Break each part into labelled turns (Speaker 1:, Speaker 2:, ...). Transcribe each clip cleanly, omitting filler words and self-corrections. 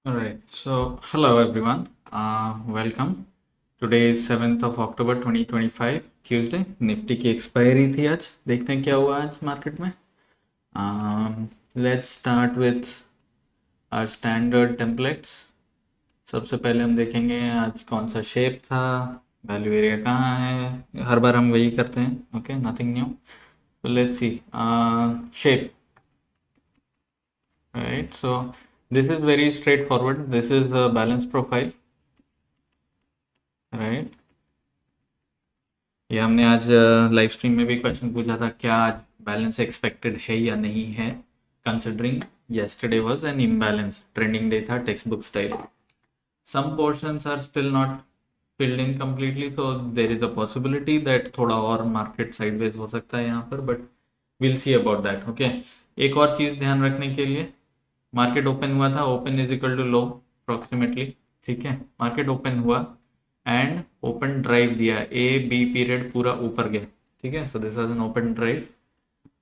Speaker 1: All right. So, hello everyone. Welcome. Today is 7th of October 2025, Tuesday. Nifty की expiry थी आज. देखते हैं क्या हुआ आज मार्केट में. Let's start with our standard templates. सबसे पहले हम देखेंगे आज कौन सा शेप था, वैल्यू एरिया कहाँ है. हर बार हम वही करते हैं. Okay, nothing new. So let's see. Shape. Right. So this is very straightforward. This is a balance profile. Right. ये हमने आज लाइव स्ट्रीम में भी क्वेश्चन पूछा था, क्या आज बैलेंस एक्सपेक्टेड है या नहीं है, considering yesterday was an imbalance, trending day था text book style. some portions are still not filled in completely, so there is a possibility that थोड़ा और मार्केट साइडवेज हो सकता है यहाँ पर, but we'll see about that. okay, एक और चीज ध्यान रखने के लिए, मार्केट ओपन हुआ था, open is equal to low approximately. ठीक है, मार्केट ओपन हुआ एंड ओपन ड्राइव दिया, ए बी पीरियड पूरा ऊपर गया. ठीक है, so this was an open drive.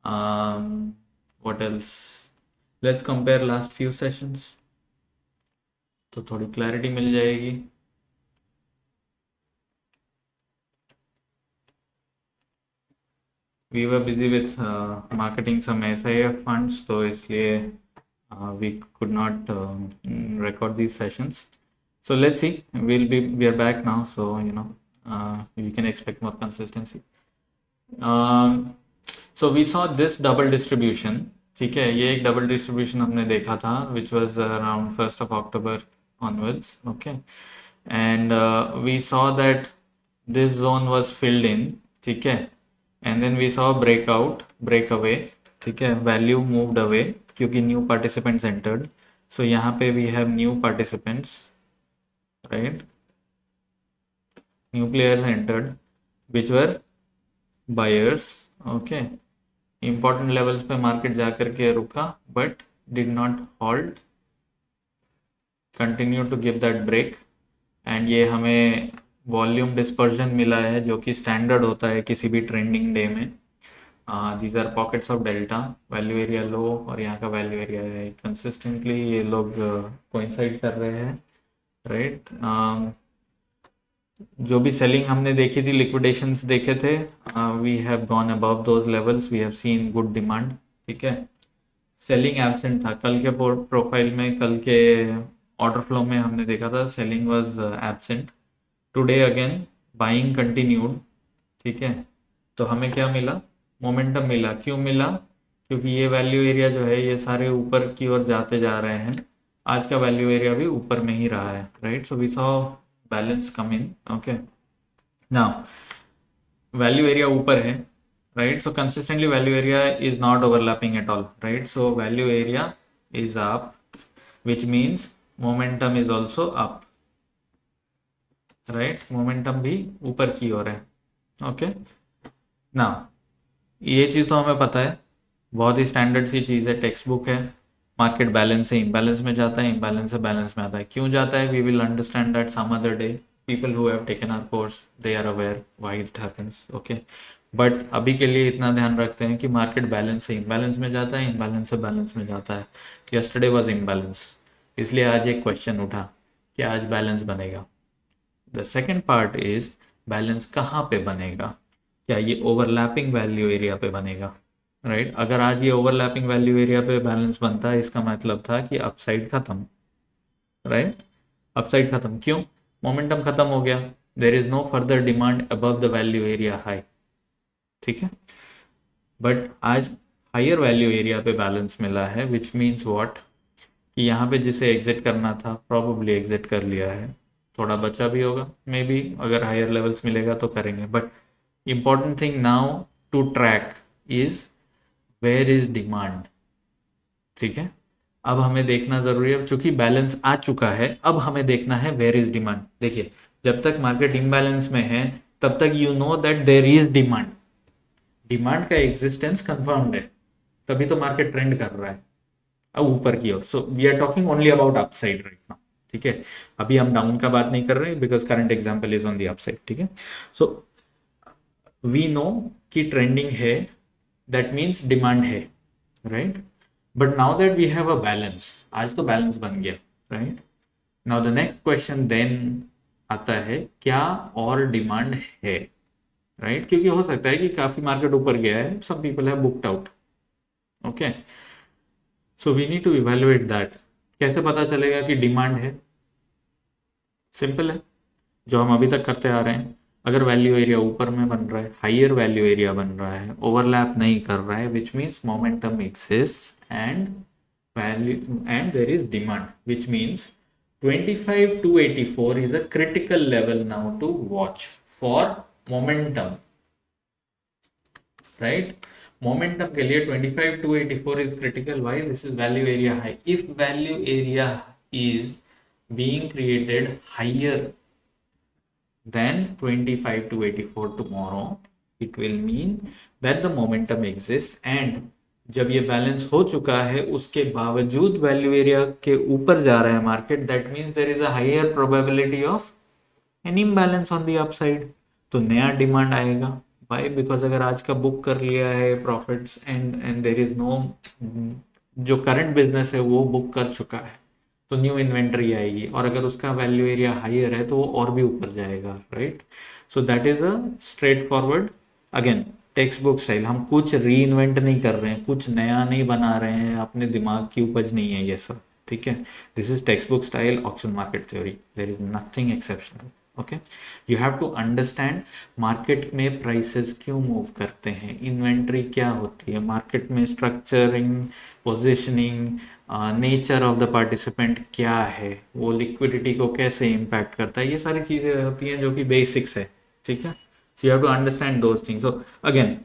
Speaker 1: What else, let's compare last few sessions, तो थोड़ी क्लैरिटी मिल जाएगी. We were busy with marketing some SIF funds, तो इसलिए we could not record these sessions. So let's see. We are back now, so you can expect more consistency. So we saw this double distribution. ठीक है, ये एक double distribution हमने देखा था, which was around 1st of October onwards. Okay, and we saw that this zone was filled in. ठीक है, and then we saw breakout, breakaway. ठीक है, वैल्यू मूव्ड अवे क्योंकि न्यू पार्टिसिपेंट्स एंटर्ड. सो यहाँ पे we have new participants, right, new players entered which were buyers. Okay, important levels पे market जाकर के रुका but did not halt, continue to give that break. And ये हमें volume dispersion मिला है जो कि स्टैंडर्ड होता है किसी भी ट्रेंडिंग डे में. These are pockets of delta, value area low और यहाँ का वैल्यू एरिया है, कंसिस्टेंटली ये लोग कोइंसाइड कर रहे हैं, राइट. जो भी सेलिंग हमने देखी थी, लिक्विडेशंस देखे थे, we have gone above those levels, we have seen good demand. ठीक है, सेलिंग एब्सेंट था कल के प्रोफाइल में, कल के ऑर्डर फ्लो में हमने देखा था selling was absent. Today again buying continued. ठीक है, तो हमें क्या मिला, मोमेंटम मिला. क्यों मिला, क्योंकि ये वैल्यू एरिया जो है ये सारे ऊपर की ओर जाते जा रहे हैं. आज का वैल्यू एरिया भी ऊपर में ही रहा है, right. So we saw balance come in. Okay, now value area ऊपर है, right. So consistently value area is not overlapping at all, right. So value area is up, which means momentum is also up, right. Momentum भी ऊपर की ओर है. Okay, now ये चीज़ तो हमें पता है, बहुत ही स्टैंडर्ड सी चीज़ है, टेक्स्ट बुक है. मार्केट बैलेंस से इम्बैलेंस में जाता है, इम्बैलेंस से बैलेंस में आता है. क्यों जाता है, we will understand that some other day. People who have taken our course they are aware why it happens. Okay, but अभी के लिए इतना ध्यान रखते हैं कि मार्केट बैलेंस से इम्बैलेंस में जाता है, इम्बैलेंस से बैलेंस में जाता है. यस्टरडे वाज इम्बैलेंस, इसलिए आज एक क्वेश्चन उठा कि आज बैलेंस बनेगा. The second part is balance कहाँ पे बनेगा, क्या ये ओवरलैपिंग वैल्यू एरिया पे बनेगा, राइट. अगर आज ये ओवरलैपिंग वैल्यू एरिया पे बैलेंस बनता है, इसका मतलब था कि अपसाइड खत्म, राइट. अपसाइड खत्म क्यों, मोमेंटम खत्म हो गया, there is no further demand above the value area high. ठीक है, बट आज हायर वैल्यू एरिया पे बैलेंस मिला है, विच मीन्स व्हाट, कि यहाँ पे जिसे एग्जिट करना था प्रॉबेबली एग्जिट कर लिया है. थोड़ा बचा भी होगा मे बी, अगर हायर लेवल्स मिलेगा तो करेंगे. But important thing now to track is where is demand. ठीक है, अब हमें देखना जरूरी है, चूंकि बैलेंस आ चुका है, अब हमें देखना है वेयर इज डिमांड. देखिए, जब तक मार्केट इम्बैलेंस में है तब तक you know that there is demand, demand का एग्जिस्टेंस कंफर्म्ड है, तभी तो मार्केट ट्रेंड कर रहा है अब ऊपर की ओर. So we are talking only about upside right now. ठीक है, अभी हम डाउन का बात नहीं कर रहे because current example is on the upside. ठीक है, सो वी नो कि ट्रेंडिंग है, दैट मीन्स डिमांड है, right. But now that we have a balance, आज तो बैलेंस बन गया, right. Now the next question then आता है क्या और डिमांड है, राइट? क्योंकि हो सकता है कि काफी मार्केट ऊपर गया है, some people have booked out. Okay, so we need to evaluate that. कैसे पता चलेगा कि डिमांड है? सिंपल है, जो हम अभी तक करते आ रहे हैं। अगर वैल्यू एरिया ऊपर में बन रहा है, हाइयर वैल्यू एरिया बन रहा है, ओवरलैप नहीं कर रहा है, विच means momentum exist and value and there is demand, which means 25 to 84 is a critical level now to watch for momentum, right? Momentum के लिए 25 to 84 is critical. Why? This is value area high. If value area is being created higher than 25 to 84 tomorrow, it will mean that the momentum exists, and जब ये balance हो चुका है उसके बावजूद value area के ऊपर जा रहा है market, that means there is a higher probability of an imbalance on the upside. तो नया डिमांड आएगा। वाई? बिकॉज अगर आज का बुक कर लिया है profits and there is no, जो करंट बिजनेस है वो बुक कर चुका है, तो न्यू इन्वेंट्री आएगी, और अगर उसका वैल्यू एरिया हायर है तो वो और भी ऊपर जाएगा, right? So that is a straight forward, again text book style. हम कुछ री इन्वेंट नहीं कर रहे हैं, कुछ नया नहीं बना रहे हैं, अपने दिमाग की उपज नहीं है ये सब, ठीक है? This is text book style option market theory, there is nothing exceptional. Okay, you have to understand market में प्राइसेस क्यों मूव करते हैं, इन्वेंट्री क्या होती है मार्केट में, structuring, positioning, nature of the participant क्या है, वो लिक्विडिटी को कैसे इम्पैक्ट करता है, ये सारी चीज़ें होती हैं जो कि बेसिक्स है, ठीक है? So you have to understand those things. So again,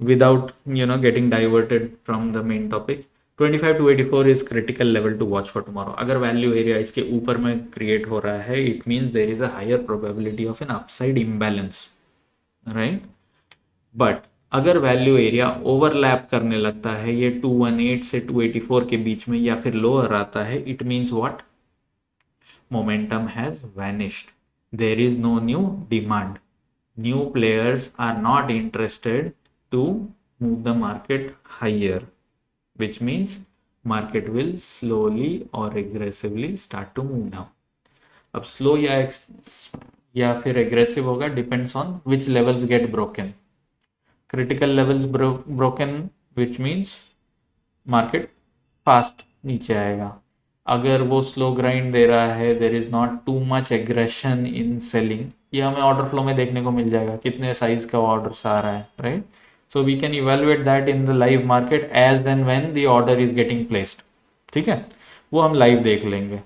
Speaker 1: without getting diverted from the main topic, 25 to 84 is critical level to watch for tomorrow. अगर वैल्यू एरिया इसके ऊपर में क्रिएट हो रहा है, it means there is a higher probability of an upside imbalance, right? But अगर value area overlap करने लगता है, ये 218 से 284 के बीच में या फिर लोअर आता है, it means what? Momentum has vanished, there is no new demand, new players are not interested to move the market higher, which means market will slowly or aggressively start to move down. अब slow या फिर aggressive होगा, depends on which levels get broken. Critical levels broken, which means market fast नीचे आएगा। अगर वो slow grind दे रहा है, there is not too much aggression in selling, ये हमें ऑर्डर फ्लो में देखने को मिल जाएगा, कितने साइज का ऑर्डर आ रहा है, right? So we can evaluate that in the live market as then when the order is getting placed, ठीक है? वो हम लाइव देख लेंगे।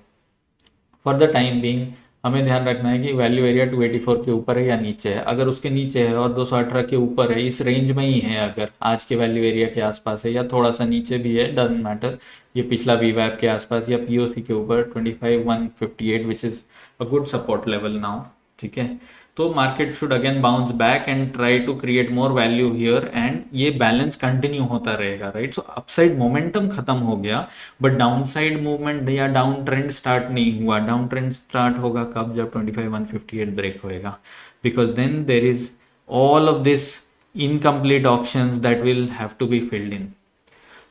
Speaker 1: फॉर द टाइम बीइंग हमें ध्यान रखना है कि वैल्यू एरिया 284 के ऊपर है या नीचे है। अगर उसके नीचे है और 218 के ऊपर है, इस रेंज में ही है, अगर आज के वैल्यू एरिया के आसपास है या थोड़ा सा नीचे भी है, डजंट मैटर, ये पिछला वीवैप के आसपास या पीओसी के ऊपर 25,158 which is a good support level now, ठीक है? तो market should again bounce back and try to create more value here, and ये बैलेंस कंटिन्यू होता रहेगा, राइट? सो अपसाइड मोमेंटम खत्म हो गया, बट डाउन साइड मूवमेंट या डाउन ट्रेंड स्टार्ट नहीं हुआ। डाउन ट्रेंड स्टार्ट होगा कब? जब 25,158 ब्रेक होएगा, because then there is all of this incomplete options that will have to be filled in.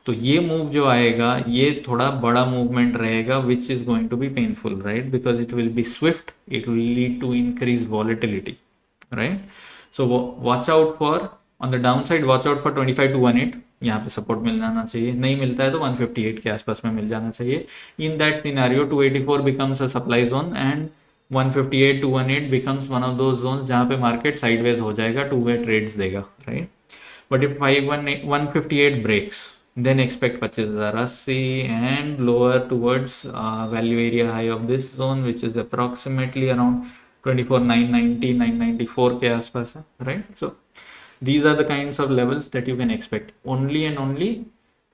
Speaker 1: तो ये मूव जो आएगा ये थोड़ा बड़ा मूवमेंट रहेगा, which is going to be painful, right? Because it will be swift, it will lead to increase volatility, right? So watch out for, on the downside watch out for 25 to 18, यहाँ पे support मिल जाना चाहिए, नहीं मिलता है तो 158 के आसपास में मिल जाना चाहिए। In that scenario 284 becomes a supply zone and 158 to 18 becomes one of those zones जहाँ पे मार्केट साइडवेज हो जाएगा, टू वे ट्रेड्स देगा, right? But if 158 breaks, then expect 25,080 and lower towards value area high of this zone, which is approximately around 24,990, 994 के आसपास है, right? So these are the kinds of levels that you can expect only and only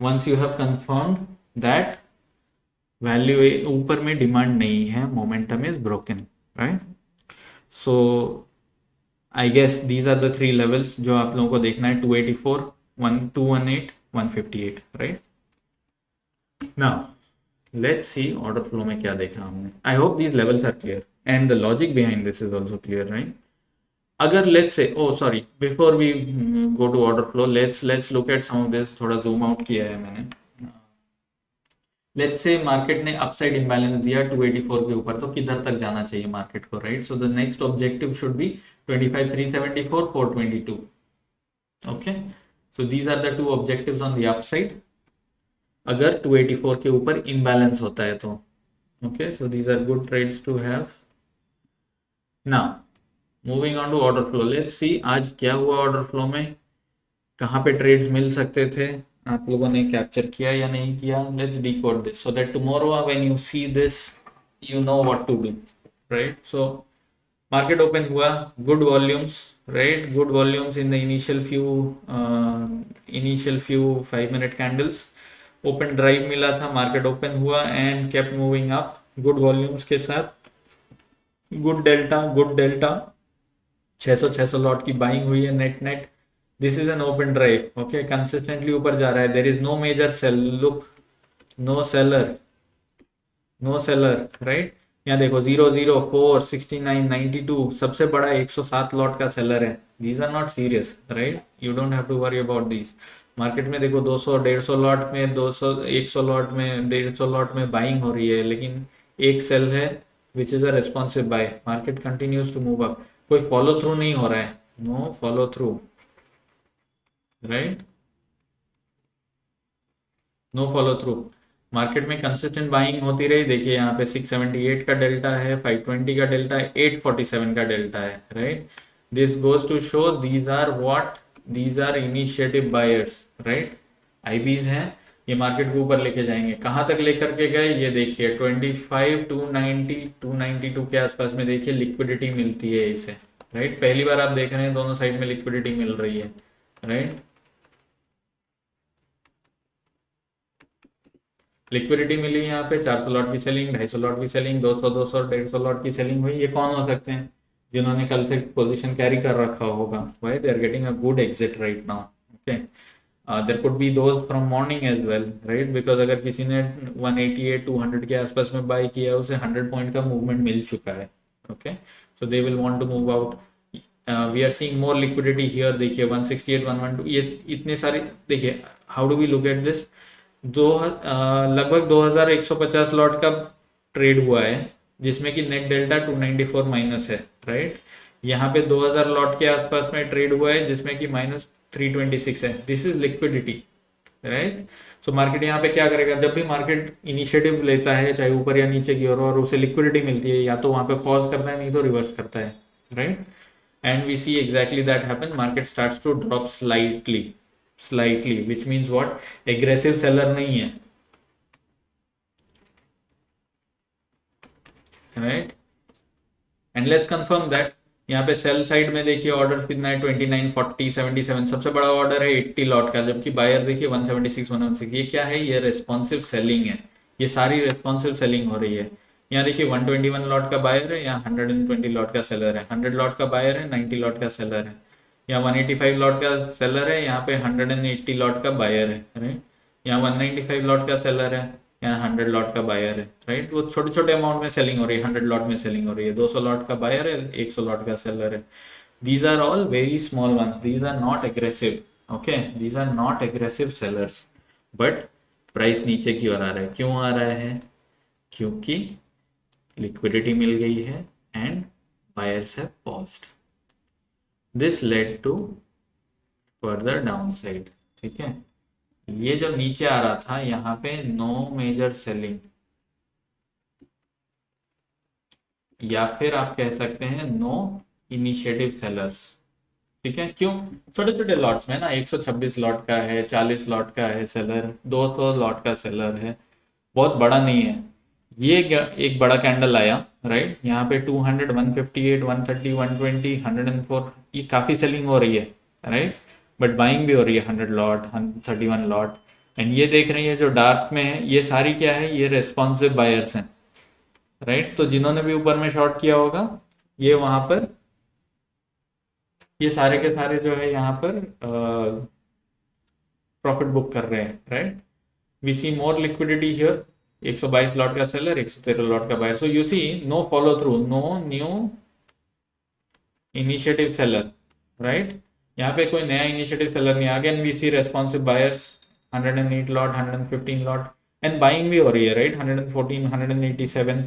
Speaker 1: once you have confirmed that value ऊपर में demand नहीं है, momentum is broken, right? So I guess these are the three levels जो आप लोगों को देखना है, 284, 218, 158, राइट? Now let's see order flow में क्या देखा हमने। I hope these levels are clear and the logic behind this is also clear, right? अगर let's say, oh sorry, before we go to order flow, let's look at some of this. थोड़ा zoom out किया है मैंने। Let's say market ने upside imbalance दिया 284 के ऊपर, तो किधर तक जाना चाहिए मार्केट को, right? So the next objective should be 25,374, 422. Okay, so these are the two objectives on the upside अगर 284 के ऊपर इम्बैलेंस होता है तो. Okay, so these are good trades to have. Now moving on to order flow, let's see आज क्या हुआ order flow में, कहाँ पे ट्रेड्स मिल सकते थे, आप लोगों ने कैप्चर किया या नहीं किया. Let's decode this so that tomorrow when you see this you know what to do, right? So market open हुआ, good volumes, right? Good volumes in the initial few 5 minute candles. Open drive मिला था, market open हुआ and kept moving up good volumes के साथ. Good delta 600 lot की buying हुई है net net. This is an open drive. Okay, consistently ऊपर जा रहा है. There is no major sell, look, no seller, no seller, right? यहाँ देखो 004 69 92 सबसे बड़ा 107 लॉट का सेलर है. These are not serious, right? You don't have to worry about these. Market में देखो 200 150 लॉट में 200 100 लॉट में 150 लॉट में बाइंग हो रही है, लेकिन एक सेल है which is a responsive buy. Market continues to move up. कोई फॉलो थ्रू नहीं हो रहा है, no follow through, right? No follow through. Market में कंसिस्टेंट बाइंग होती रही. देखिए यहाँ पे 678 का डेल्टा है, 520 का डेल्टा है, 847 का डेल्टा है, right? This goes to show these are what, these are initiative buyers, right? IBs हैं, ये मार्केट को ऊपर लेके जाएंगे. कहाँ तक लेकर के गए ये देखिए 25 290 292 के आसपास में. देखिए लिक्विडिटी मिलती है इसे, राइट? पहली बार आप देख रहे हैं दोनों साइड में लिक्विडिटी मिल रही है, राइट? लिक्विडिटी मिली यहाँ पे. 400 लॉट की सेलिंग, 250 लॉट की सेलिंग, 200 200 150 लॉट की सेलिंग हुई. ये कौन हो सकते हैं? जिन्होंने कल से पोजीशन कैरी कर रखा होगा. Why they are getting a good exit right now. Okay, there could be those from morning as well, right? Because अगर किसी ने 188 200 के आसपास में बाय किया, उसे 100 पॉइंट का मूवमेंट मिल चुका है. Okay, so they will want to move out. We are seeing more liquidity here. देखिए 168 112 ये इतने सारे. देखिए how do we look at this. लगभग 2150 लॉट का ट्रेड हुआ है, जिसमें कि नेट डेल्टा 294 माइनस है, राइट? यहाँ पे 2000 लॉट के आसपास में ट्रेड हुआ है, जिसमें कि माइनस 326 है. This is liquidity, right? So market यहाँ पे क्या करेगा, जब भी मार्केट इनिशिएटिव लेता है चाहे ऊपर या नीचे की ओर, और उसे लिक्विडिटी मिलती है, या तो वहां पे पॉज करता है, नहीं तो रिवर्स करता है, right? And we see exactly that happen. Market starts to drop slightly which means what, aggressive seller नहीं है, right? And let's confirm that. यहाँ पे सेल साइड में देखिए ऑर्डर्स कितना है, 29 40 77. सबसे बड़ा ऑर्डर है 80 लॉट का, जबकि बायर देखिए 176 116. ये क्या है, ये रेस्पॉन्सिव सेलिंग है. ये सारी रेस्पॉन्सिव सेलिंग हो रही है. यहाँ देखिए 121 लॉट का बायर है, यहाँ 120 लॉट का सेलर है. 100 लॉट का बायर है, 90 लॉट का सेलर है. यहाँ 185 लॉट का सेलर है, यहाँ पे 180 लॉट का बायर है, राइट? यहाँ 195 लॉट का सेलर है, यहाँ 100 लॉट का बायर है, राइट? वो छोटे छोटे अमाउंट में सेलिंग हो रही है. 100 लॉट में सेलिंग हो रही है. 200 लॉट का बायर है, 100 लॉट का सेलर है. These are all very small ones. These are not aggressive. Okay, these are not aggressive sellers. But price नीचे की ओर आ रहा है. क्यों आ रहा है? क्योंकि लिक्विडिटी मिल गई है and buyers have paused. This led to further downside. ठीक है, ये जब नीचे आ रहा था यहाँ पे नो मेजर सेलिंग, या फिर आप कह सकते हैं नो इनिशिएटिव सेलर्स. ठीक है, क्यों? छोटे छोटे लॉट्स में ना, 126 लॉट का है, 40 लॉट का है सेलर, 200 लॉट का सेलर है, बहुत बड़ा नहीं है. ये एक बड़ा कैंडल आया, राइट? यहाँ पे 200 158 130 120 104, ये काफी सेलिंग हो रही है, राइट? बट बाइंग भी हो रही है 100 लॉट 131 लॉट. एंड ये देख रही है जो डार्क में है, ये सारी क्या है, ये रेस्पॉन्सिव बायर्स हैं, राइट? तो जिन्होंने भी ऊपर में शॉर्ट किया होगा, ये वहां पर, ये सारे के सारे जो है यहाँ पर प्रॉफिट बुक कर रहे हैं, right? We see more liquidity here. 122 lot का सेलर, 113 लॉट का buyer. So you see no follow through, no new initiative seller, right? यहाँ पे कोई नया इनिशिएटिव सेलर नहीं. Again we see responsive buyers, 108 lot 115 lot. And buying भी हो रही है, right? 114, 187,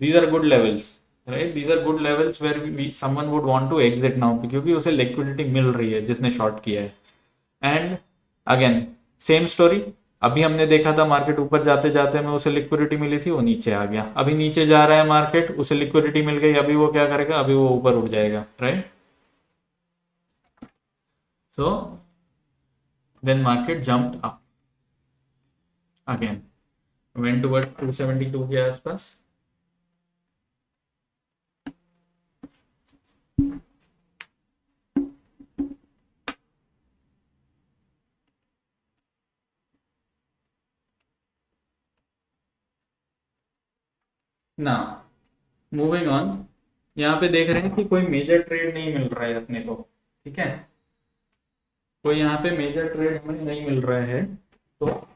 Speaker 1: these are good levels, right? These are good levels where someone would want to exit now, क्योंकि उसे लिक्विडिटी मिल रही है जिसने शॉर्ट किया है। एंड अगेन सेम स्टोरी, अभी हमने देखा था मार्केट ऊपर जाते जाते में उसे लिक्विडिटी मिली थी, वो नीचे आ गया, अभी नीचे जा रहा है मार्केट, उसे लिक्विडिटी मिल गई, अभी वो क्या करेगा? अभी वो ऊपर उठ जाएगा, right? So then market jumped up again, went toward 272 के आसपास। ना मूविंग ऑन, यहाँ पे देख रहे हैं कि कोई मेजर ट्रेड नहीं मिल रहा है अपने को, ठीक है? कोई यहाँ पे मेजर ट्रेड हमें नहीं मिल रहा है, तो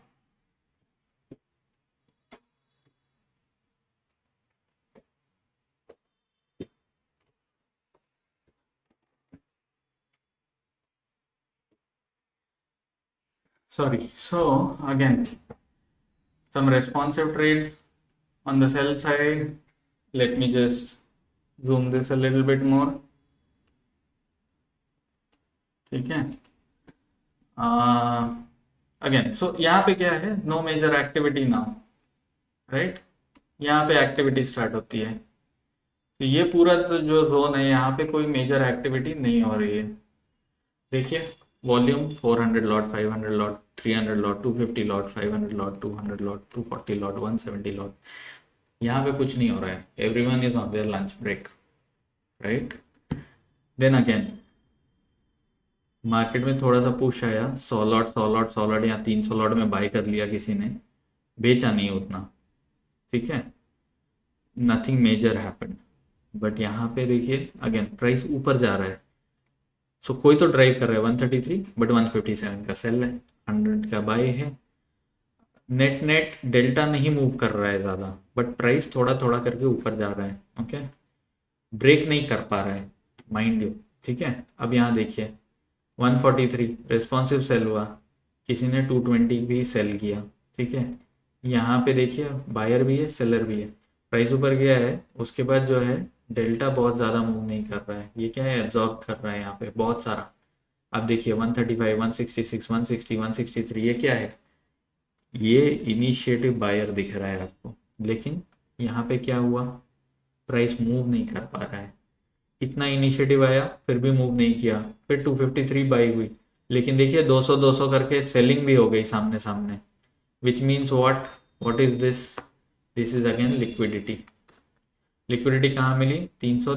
Speaker 1: sorry, so again some responsive trades on the sell side. Let me just zoom this a little bit more, ठीक है? अगेन सो यहाँ पे क्या है? No major activity now, right? यहाँ पे एक्टिविटी स्टार्ट होती है, तो ये पूरा तो जो जोन है यहाँ पे कोई मेजर एक्टिविटी नहीं हो रही है। देखिए volume 400 lot, 500 lot, 300 lot, 250 lot, 500 lot, 200 lot, 240 lot, 170 lot, यहाँ पे कुछ नहीं हो रहा है। Everyone is on their lunch break, right? Then again market में थोड़ा सा पुश आया, 100 लॉट 100 लॉट 100 लॉट या 300 लॉट में बाय कर लिया किसी ने, बेचा नहीं उतना, ठीक है? नथिंग मेजर हैपेंड, बट यहाँ पे देखिए अगेन प्राइस ऊपर जा रहा है, सो कोई तो ड्राइव कर रहा है 133, बट 157 का सेल है, 100 का बाय है। नेट नेट डेल्टा नहीं मूव कर रहा है ज़्यादा, बट प्राइस थोड़ा थोड़ा करके ऊपर जा रहा है, ओके? ब्रेक नहीं कर पा रहा है, माइंड यू, ठीक है? अब यहाँ देखिए 143 रिस्पॉन्सिव सेल हुआ, किसी ने 220 भी सेल किया, ठीक है? यहाँ पे देखिए बायर भी है सेलर भी है, प्राइस ऊपर गया है, उसके बाद जो है डेल्टा बहुत ज़्यादा मूव नहीं कर रहा है, ये क्या है? एब्जॉर्ब कर रहा है यहाँ पे बहुत सारा। अब देखिए 135, 166, 160, 163, ये क्या है? ये इनिशिएटिव बायर दिख रहा है आपको, लेकिन यहाँ पे क्या हुआ? प्राइस मूव नहीं कर पा रहा है, इतना इनिशिएटिव आया फिर भी मूव नहीं किया, फिर 253 बाई हुई, लेकिन देखिए 200 200 करके सेलिंग भी हो गई सामने सामने, which means what is this? This is again liquidity. Liquidity कहाँ मिली? 300,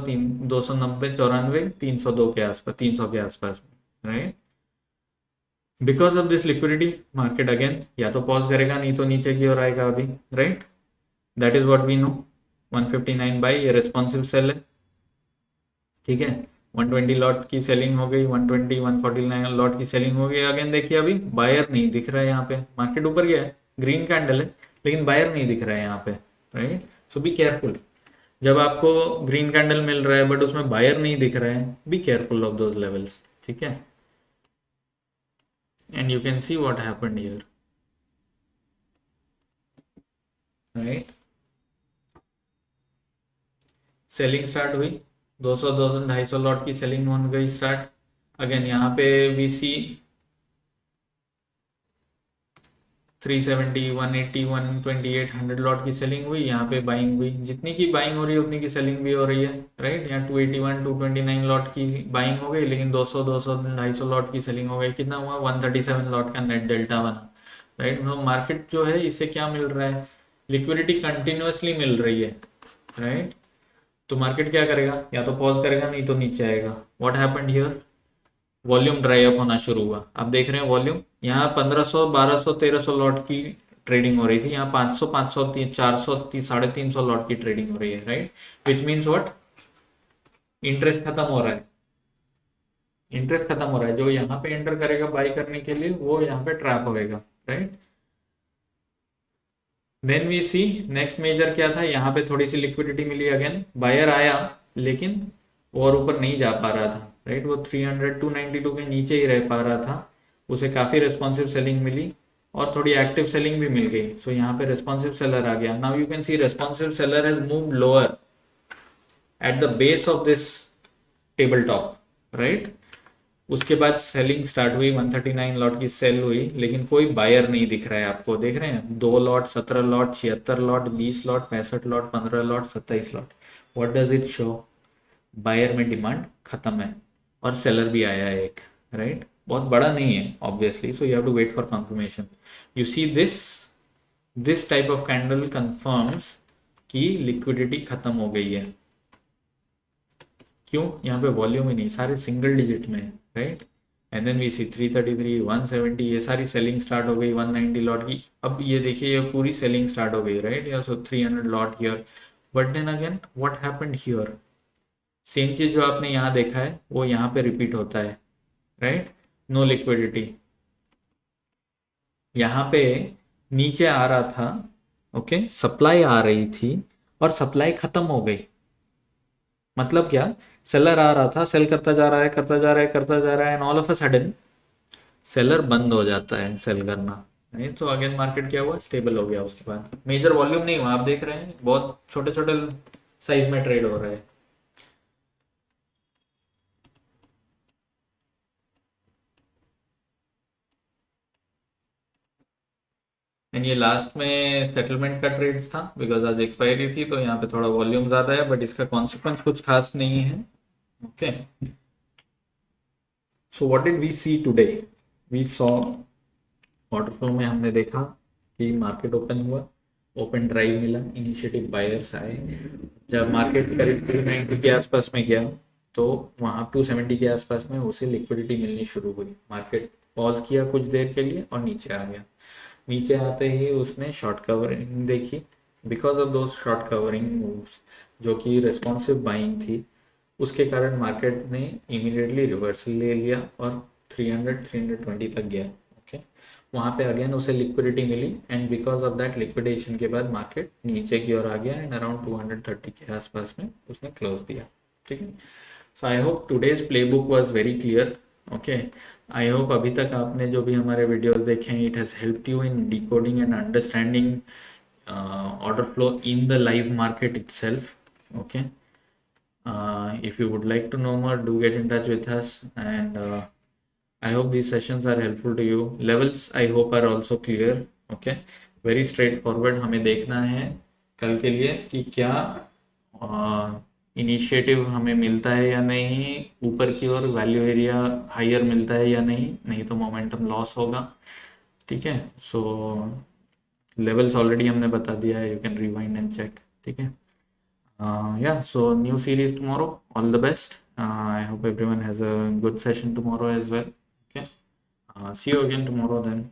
Speaker 1: 290, 94, 302 के आसपास, 300 के आसपास, right? Because of this liquidity market again या तो पॉज करेगा, नहीं तो नीचे की ओर आएगा अभी, right? That is what we know. 159 buy, ये रेस्पॉन्सिव सेल है, ठीक है? 120 लॉट की सेलिंग हो गई, 120 149 लॉट की सेलिंग हो गई। अगेन देखिए अभी बायर नहीं दिख रहा है यहाँ पे, मार्केट ऊपर गया है, ग्रीन कैंडल है, लेकिन बायर नहीं दिख रहा है यहाँ पे, राइट? सो बी केयरफुल, जब आपको ग्रीन कैंडल मिल रहा है बट उसमें बायर नहीं दिख रहा है, be careful of those levels, ठीक है? And you can see what happened here, right? Selling start हुई, 200 200 250 लॉट की सेलिंग हो गई स्टार्ट। अगेन यहाँ पे वी सी 370, 180, 128, 100 लॉट की सेलिंग हुई, यहाँ पे बाइंग हुई, जितनी की बाइंग हो रही है उतनी की सेलिंग भी हो रही है, राइट? यहाँ 281 229 लॉट की बाइंग हो गई, लेकिन 200 200 250 लॉट की सेलिंग हो गई, कितना हुआ? 137 लॉट का नेट डेल्टा बना, राइट? तो मार्केट जो है इससे क्या मिल रहा है? लिक्विडिटी कंटिन्यूअसली मिल रही है, राइट? तो मार्केट क्या करेगा? या तो पॉज करेगा, नहीं तो नीचे आएगा। What happened here? Volume dry up होना शुरू हुआ। आप देख रहे हैं वॉल्यूम यहाँ 1500 1200 1300 लॉट की ट्रेडिंग हो रही थी, यहाँ 500 500 400 350 लॉट की ट्रेडिंग हो रही है, right? Which means what? Interest खत्म हो रहा है, इंटरेस्ट खत्म हो रहा है, जो यहाँ पे एंटर करेगा बाई करने के लिए वो यहाँ पे ट्रैप होएगा, right? Then we see next major क्या था, यहाँ पे थोड़ी सी लिक्विडिटी मिली, अगेन बायर आया लेकिन और ऊपर नहीं जा पा रहा था, राइट? वो 300 292 के नीचे ही रह पा रहा था, उसे काफी रेस्पॉन्सिव सेलिंग मिली और थोड़ी एक्टिव सेलिंग भी मिल गई, सो यहाँ पे रेस्पॉन्सिव सेलर आ गया। Now you can see responsive seller has moved lower at the base of this table top, right. उसके बाद सेलिंग स्टार्ट हुई, 139 लॉट की सेल हुई, लेकिन कोई बायर नहीं दिख रहा है आपको, देख रहे हैं 2 lot, 17 lot, 76 lot, 20 lot, 65 lot, 15 lot, 27 lot. What does it show? Buyer में डिमांड खत्म है और सेलर भी आया है एक, राइट। बहुत बड़ा नहीं है obviously, so you have to wait for confirmation. You see this type of candle confirms कि लिक्विडिटी खत्म हो गई है। क्यों? यहाँ पे वॉल्यूम ही नहीं, सारे सिंगल डिजिट में है, राइट। एंड देन वी सी 333, 170, ये सारी सेलिंग स्टार्ट हो गई 190 लॉट की। अब ये देखिए ये पूरी सेलिंग स्टार्ट हो गई, राइट। या so 300 lot here, but then again what happened here? Same चीज जो आपने यहाँ देखा है वो यहाँ पे रिपीट होता है, राइट। No liquidity. यहाँ पे नीचे आ रहा था, ओके, सप्लाई आ रही थी और सप्लाई खत्म हो गई। मतलब क्या? सेलर आ रहा था, सेल करता जा रहा है, करता जा रहा है, करता जा रहा है, and all of a sudden seller बंद हो जाता है सेल करना, नहीं तो अगेन मार्केट क्या हुआ? स्टेबल हो गया। उसके बाद मेजर वॉल्यूम नहीं हुआ, आप देख रहे हैं बहुत छोटे छोटे साइज में ट्रेड हो रहा है। एंड ये लास्ट में सेटलमेंट का ट्रेड्स था, बिकॉज आज एक्सपायरी थी, तो यहाँ पे थोड़ा वॉल्यूम ज्यादा है, बट इसका कॉन्सिक्वेंस कुछ खास नहीं है। Okay, so what did we see today? We saw order flow में हमने देखा कि मार्केट ओपन हुआ, ओपन ड्राइव मिला, इनिशिएटिव बायर्स आए। जब मार्केट करीब 390 के आसपास में गया तो वहाँ 270 के आसपास में उसे लिक्विडिटी मिलनी शुरू हुई। मार्केट पॉज किया कुछ देर के लिए और नीचे आ गया। नीचे आते ही उसने शॉर्ट कवरिंग देखी, because of those short covering moves जो कि रेस्पॉन्सिव बाइंग थी, उसके कारण मार्केट ने इमीडिएटली रिवर्सल ले लिया और 300-320 तक गया। ओके, वहाँ पे अगेन उसे लिक्विडिटी मिली and because of that liquidation के बाद मार्केट नीचे की ओर आ गया एंड अराउंड 230 के आसपास में उसने क्लोज दिया। ठीक है, so I hope today's playbook was very clear. Okay, I hope अभी तक आपने जो भी हमारे वीडियोस देखे हैं, it has helped you in decoding and understanding order flow in the live market itself. Okay, if you would like to know more, do get in touch with us, and I hope these sessions are helpful to you. Levels I hope are also clear. Okay, very straightforward. हमें देखना है कल के लिए कि क्या initiative हमें मिलता है या नहीं, ऊपर की ओर वैल्यू एरिया हायर मिलता है या नहीं, नहीं तो मोमेंटम लॉस होगा। ठीक है, सो लेवल्स ऑलरेडी हमने बता दिया है, you can rewind and check. ठीक है, yeah, so new series tomorrow. All the best. I hope everyone has a good session tomorrow as well. Okay, see you again tomorrow then.